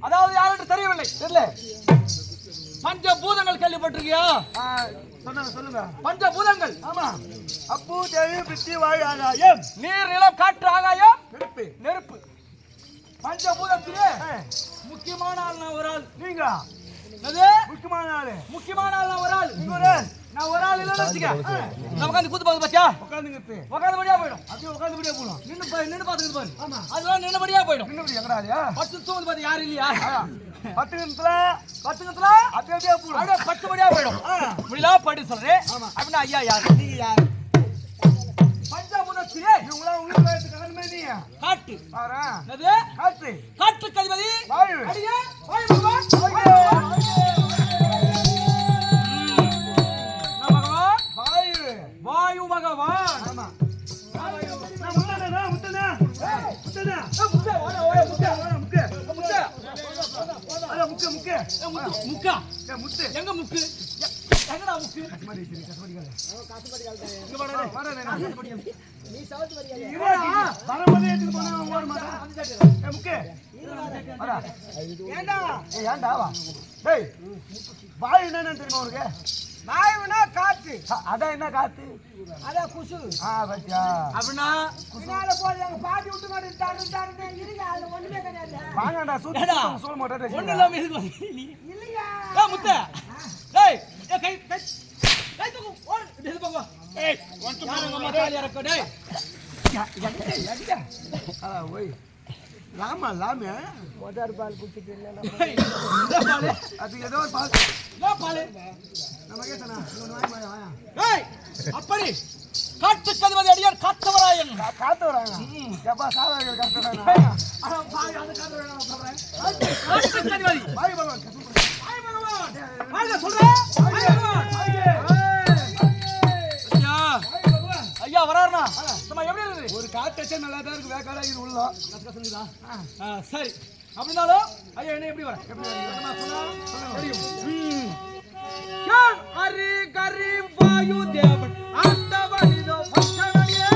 அதாவது யார் என்று தெரியவில்லை. பஞ்சபூதங்கள் கேள்விப்பட்டிருக்கியா? சொல்லுங்க. பஞ்சபூதங்கள். ஆமா. அப்பு தேவி பித்தி வாயு ஆகாயம். நீர் நிலம் காற்று ஆகாயம் நெருப்பு. பஞ்சபூதத்திலே முக்கியமான ஆள் நான் ஒரு ஆள். நீங்க முக்கியமான ஆள் ஒரு ஆள். நான் ஒரு ஆள் இல்லைன்னு வச்சுக்க. நான் உட்காந்து கூத்து பார்த்து பாத்தியா? உட்காந்துபடியா போயிடும். அப்படியே உட்காந்துபடியா போகலாம். நின்று பார்த்துக்கிட்டு பாரு. ஆமா. அதெல்லாம் நின்றுபடியா போயிடும். எங்கடாதியா? பத்து தூந்து பார்த்து யாரும் இல்லையா? 10 நிமிஷத்துல அப்படியே போடும். அப்படியே 10 படியா போயிடும். முடியலா போயிட்டு சொல்றேன். அப்படின்னா ஐயா யாரு? நீங்க யாரு? பஞ்சபூதத்திலே உங்களுக்கு கலந்து நீங்க காட்டு. பாரு. என்னது? காற்று. காற்றுக்கு அதிபதி வாயு. அடியே வாயு பகவான். வாயு பகவான். ஆமா. எங்க முக்கு? எங்கடா முக்கு? வாயு என்னன்னு தெரியுமா உனக்கு? வாயுனா காத்து. அதான் என்ன காத்து? அதான் குசு. பத்தியா? அப்படின்னா பின்னால போய் எங்க பாட்டி விட்டு மாதிரி தருன்னு இருங்க. அதுல ஒண்ணுமே கிடையாது. வாங்கடா சூத்து சொல்ல மாட்டேன். ஒண்ணு இல்லாம இருக்கு. இல்லையா? முத்த. டேய் கை கை கை தூக்கு. ஓடு. இது போ. ஏய் ஒன் டு மாங்க காலியா இருக்க. டேய் அட ஓய். லாமே மோட்டார் பால் குடிச்சிட்டு இல்ல. அது ஏதோ ஒரு பால். பால். நமக்கே சொன்னா. வாயா. ஏய் அப்படி காட்டுக்கு அதிபதி அடியார் காத்தவராயன். காத்தவராயன். எப்பா சாதாரண காத்தவராயன். அட பாய் அது காத்தவராயன் சொல்றேன். காட்டுக்கு அதிபதி பாய் பகவான். பாய் சொல்றேன். ஐயா வராருனா சும்மா எப்படி இருக்குது? ஒரு காத்தச்சே நல்லா தான் இருக்கு. வேக்காடா இது உள்ள கசகசங்குதா? சரி அப்படினாலும் ஐயா என்ன எப்படி வர? எப்படி தெரியும். யான் ஹரி கரீம் வாயு தேவன் ஆண்டவனிதோ பச்சனையே.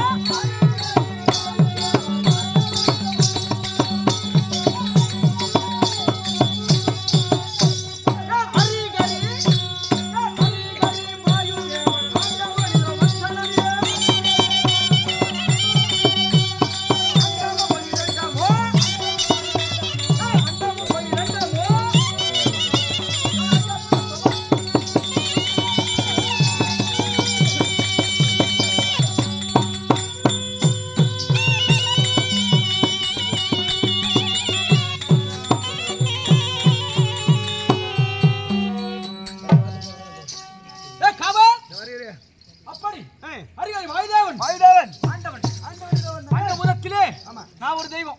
நான் ஒரு தெய்வம்.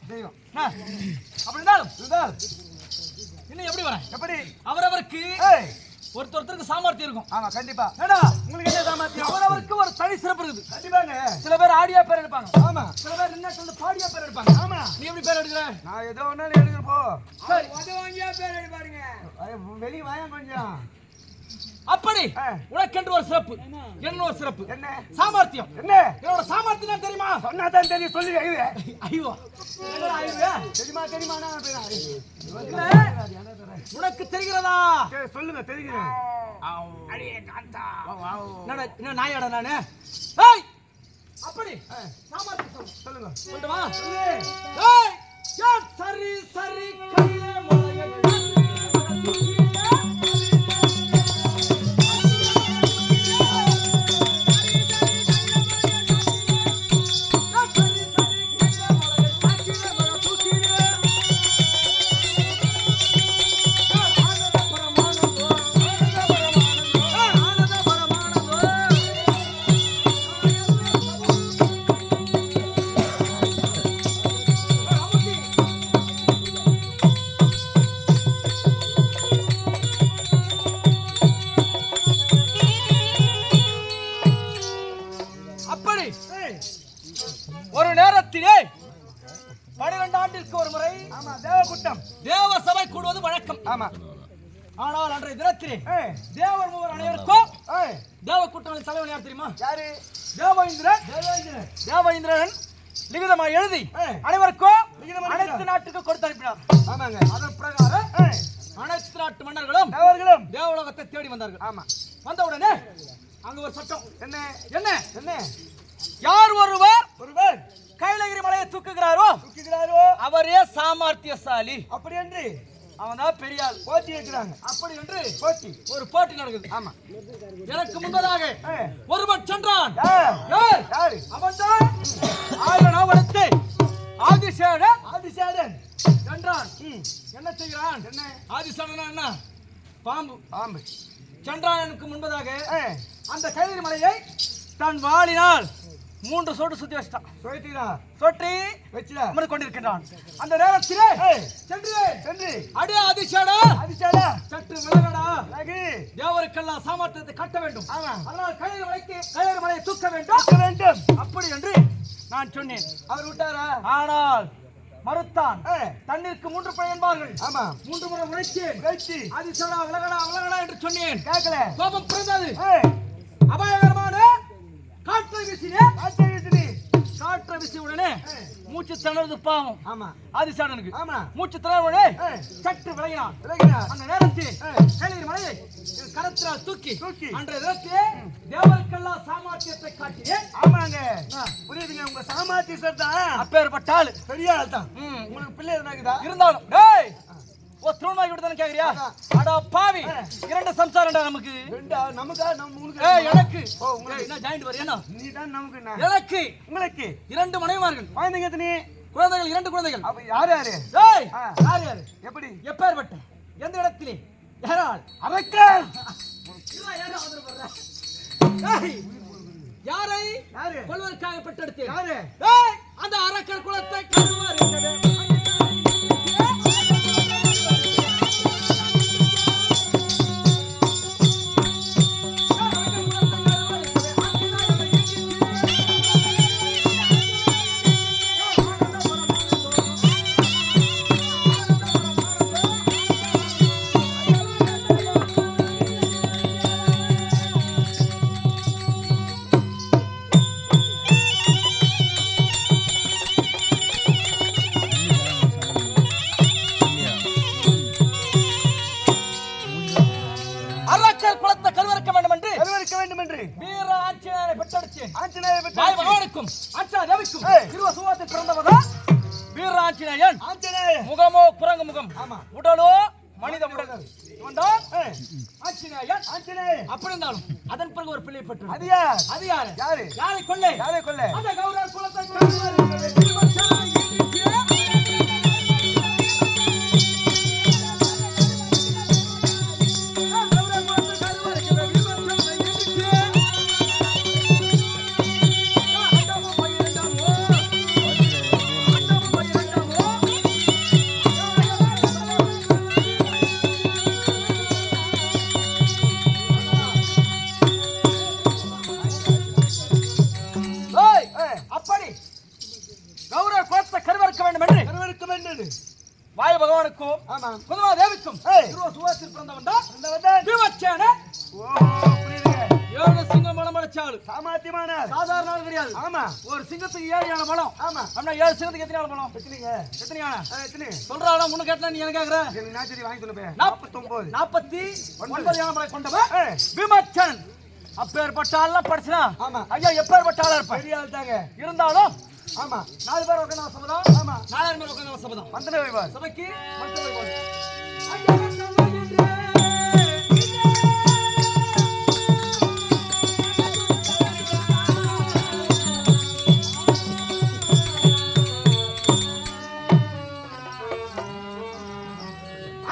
அப்படினாலும் இன்னும் எப்படி வரேன்? எப்படி? அவரவருக்கு ஒருத்தருக்கு சாமர்த்தியம் இருக்கும். ஆமா கண்டிப்பா. ஏடா உங்களுக்கு என்ன சாமர்த்தியம்? அவரவருக்கு ஒரு தனி சிறப்பு இருக்குது. கண்டிப்பாங்க. சில பேர் ஆடியா பேர் எடுப்பாங்க. ஆமா. சில பேர் நின்னா சொல்ல பாடியா பேர் எடுப்பாங்க. ஆமா. நீ எப்படி பேர் எடுக்கற? நான் ஏதோ ஒண்ணு எடுக்கற போ. சரி. வாங்கியா பேர் எடுப்பாருங்க. வெளிய வாயா கொஞ்சம். அப்படி உனக்கென்று ஒரு சிறப்பு. என்ன ஒரு சிறப்பு? என்ன? சாமர்த்தியம். என்ன? என்னோட சாமர்த்தியம் தெரியுமா? சொன்னா தான் தெரியும். சொல்லு ஐயோ. ஐயோ. என்னடா ஐயோ? தெரியுமா நான் உனக்கு தெரிகிறதா? சொல்லுங்க தெரியுங்க. அடியே காந்தா. என்னடா என்ன நாயடா நானே? ஏய்! அப்படி சாமர்த்தியம் சொல்லுங்க. சொல்லுமா? ஏய்! யார் சரி சரி கையிலே மலையை நேரத்திலே 12 ஆண்டிற்கு ஒரு முறை ஆமா தேவகுட்டம் தேவ சபை கூடுவது வழக்கம். ஆமா ஆனால் அன்றைய தினத்திலே தேவர் மூவர் அனைவருக்கும் தேவ கூட்டங்களின் தலைவன் யார் தெரியுமா? யாரு? தேவேந்திரன் லிகிதமாக எழுதி அனைவருக்கும் அனைத்து நாட்டுக்கு கொடுத்து அனுப்பினார். ஆமாங்க. அதன் பிரகாரம் அனைத்து நாட்டு மன்னர்களும் தேவர்களும் தேவலோகத்தை தேடி வந்தார்கள். ஆமா. வந்த உடனே அங்க ஒரு சட்டம். என்ன என்ன என்ன? யார் ஒருவர் கைலகிரி மலையை தூக்குகிறாரோ அவரே சாமர்த்தியசாலி. அப்படி என்று அவன் தான் பெரிய ஆள். போட்டி வைக்கிறாங்க. அப்படி என்று போட்டி ஒரு போட்டி நடக்குது. ஆமா. எனக்கு முன்பதாக ஒருவன் சென்றான். யாரு? அவன் தான் ஆயிரத்தை ஆதிசேடன் சென்றான். என்ன செய்கிறான்? என்ன? ஆதிசேடனா என்ன? பாம்பு. பாம்பு சென்றான். எனக்கு முன்பதாக அந்த கைலகிரி மலையை தன் வாளினால் 3 சோடு சுத்தி வச்சிட்டான். சொட்டி வச்சுடா அமர்ந்து கொண்டிருக்கிறான். அந்த நேரத்திலே சென்று அடி அதிசேடா சற்று விலகடா, தேவருக்கெல்லாம் சாமர்த்தியத்தை கட்ட வேண்டும். அதனால் கைலகிரி மலையை தூக்க வேண்டும் அப்படி என்று நான் சொன்னேன். அவர் விட்டாரா? ஆனால் மறுத்தான். தண்ணீருக்கு 3 பழம் என்பார்கள். ஆமா. 3 முறை உழைச்சி அதிசேடா விலகடா என்று சொன்னேன். கேட்கல. கோபம் பிறந்தது. அபாயகரமான காற்றை வீசி உடனே மூச்சு திணறது பாவம். ஆமா. ஆதிசேடனுக்கு ஆமா. மூச்சு திணறவுடனே சற்று விலகினான். அந்த நேரத்தில் கைலகிரி மலையை கரத்தினால் தூக்கி அன்றைய தினத்திலே தேவருக்கெல்லாம் சாமர்த்தியத்தை காட்டினேன். ஆமாங்க. புரியுதுங்க. உங்க சாமர்த்தியம் தான் அப்பேற்பட்ட ஆள், பெரிய ஆள் தான். உங்களுக்கு பிள்ளை இருந்தாலும் டேய் ஓ திருநாய் விடுதானே கேக்குறியா? அட பாவி, 2 சம்சாரம்டா நமக்கு. நமக்கா? உங்களுக்கு? எனக்கு. ஓ உங்களுக்கு என்ன ஜாயிண்ட் வர என்ன? நீ தான் நமக்கு. எனக்கு உங்களுக்கு 2 மனைவிமார்கள். குழந்தைங்க எத்தனை? குழந்தைகள் 2 குழந்தைகள். அப்ப யார்? டேய் யார்? எப்படி? எப்பேர்பட்ட எந்த இடத்திலே? யாரால்? அரக்கன். யாரை கொல்வதற்காக பெற்றெடுத்தேன்? யாரு? டேய் அந்த அரக்கர் குலத்தை கருவாரு. முகமோ குரங்கு முகம், உடலோ மனித உடல். அப்படி இருந்தாலும் அதன் பிறகு ஒரு பிள்ளை பெற்று. அது யாரு? யாரை கொள்ளை? அந்த கௌரவ குலத்தை வாயு பகவானுக்கும் குந்தமா தேவிக்கும் பிறந்தவன் தான் விமர்சன. 7 சிங்கம் பலம் அடைச்சாலும் சாமர்த்தியமான சாதாரண ஆள் கிடையாது. ஆமா. ஒரு சிங்கத்துக்கு 7 யானை பலம். ஆமா. அப்படின்னா 7 சிங்கத்துக்கு எத்தனை யானை பலம்? எத்தனை யானை சொல்றாளா? முன்ன கேட்டா நீ எனக்கு கேக்குற? வாங்கி சொல்லுப்பேன். 49 யானை பலம் கொண்டவன் விமர்சன். அப்பேற்பட்ட ஆள்லாம் படிச்சுனா ஐயா எப்பேற்பட்ட ஆளா இருப்ப? பெரிய ஆள் தாங்க. இருந்தாலும் ஆமா 4 பேர் உட்கார்ந்து சபதம். ஆமா 4000 பேர் உட்கார்ந்து சபதம். மந்திர வைபார் சபைக்கு மந்திர வைபார்.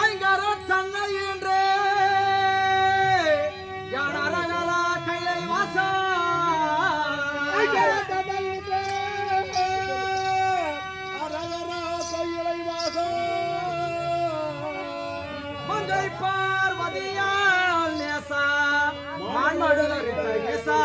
ஐங்கார தன்னை என்றே யாரரகலா கைலை வாசா பார்வதியால் நேசா மான்மடுலரித்த நேசா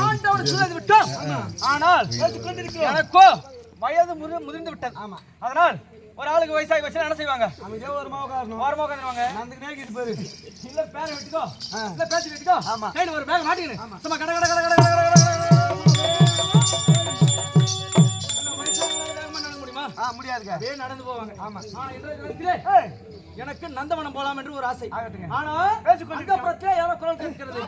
ஆண்டவன் சொல்லியது விட்டோம். ஆனால் எனக்கோ வயது முதிர்ந்து விட்டது. அதனால் ஒரு ஆளுக்கு வயசாகி வச்சா என்ன செய்வாங்க? அமைதியா ஓரமா உட்காரணும். ஓரமா உட்காந்துருவாங்க. நந்துக்கு நேக்கிட்டு போயிரு. இல்ல பேரை வெட்டிக்கோ, இல்ல பேச்சு வெட்டிக்கோ. கையில ஒரு பேக் மாட்டிக்கினு சும்மா கட கட கட கட கட முடியுமா? முடியாதுங்க. அப்படியே நடந்து போவாங்க. ஆமா. ஆனா இன்றைய தினத்திலே எனக்கு நந்தவனம் போலாம் என்று ஒரு ஆசை. ஆகட்டுங்க. ஆனா அந்த புறத்திலே யாரோ குரல் கேட்கிறது.